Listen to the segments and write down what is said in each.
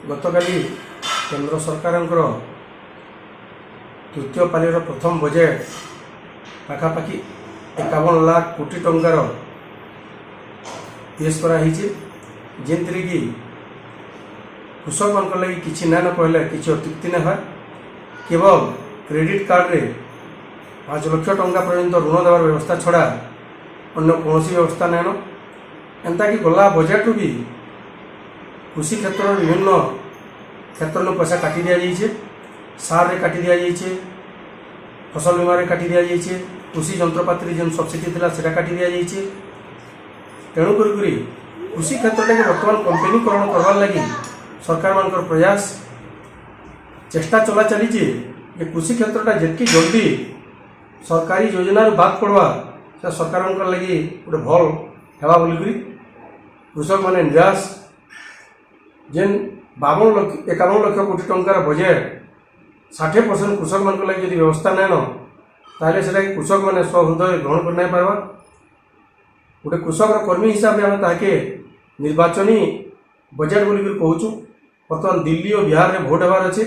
गतकाली केंद्र सरकार तृतीय पालीर प्रथम बजेट पाखापाखि 51 लाख कोटी टंकार पेश कराई जेनथि कि कृषक मान लगी किसी ना कहले किसी अत्युक्ति ना है। केवल क्रेडिट कार्ड रे 5 लाख टंका पर्यंत ऋण देवार व्यवस्था छड़ा अन्य कौन व्यवस्था नाइन। एंता कि गला बजेट भी कृषि क्षेत्र विभिन्न क्षेत्र में पैसा काटी दि जाइए, सार रे काटी दि जाइए, फसल बीमा रे काटी दि जाइए, कृषि जंत्रपाति जो सब्सिडी था सेटा काटी दि जाइए। तेणुक कृषि क्षेत्र में बर्तमान कंपनीकरण करवार लगी सरकार मान प्रयास चेष्टा चला चली जे कृषि क्षेत्रटा जितकी जल्दी सरकारी योजना बाद पड़वा से सरकार लगी गोटे भल हेबा बोलिकी कृषक माने निराश। जेन 51 लाख कोटी टंकार बजेट 60% कृषक मान लगी यदि व्यवस्था नाइन ताले सेटा कृषक माने स्वहृदय ग्रहण कर नहीं पारबा। गोटे कृषक कर्मी हिसाब से आम ताके निर्वाचनी बजेट बोलिक कहूँ। बर्तमान दिल्ली और बिहार में भोट हबार अच्छे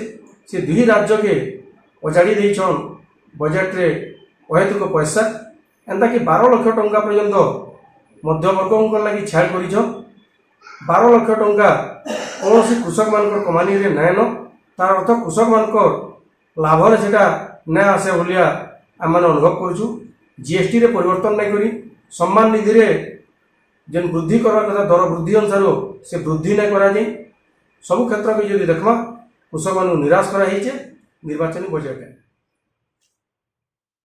से दुई राज्य के अजाड़ी देछन बजेट रे अहेतुक पैसा। एंता कि 12 लाख टंका पर्यंत मध्यवर्ग लगी छाड़ कर 12 लाख टंका कौन सी कृषक मान कमानी रे नाइन। तार अर्थ कृषक मान लाभ से ना आसे भाया आम अनुभव करूँ। जीएसटी रे परिवर्तन नहीं करी सम्मान निधि रे जेन वृद्धि करवा कथा दर वृद्धि अनुसार से वृद्धि नहीं करा जाए। सब क्षेत्र में जो देखा कृषक मान निराश कराई निर्वाचन बजेट।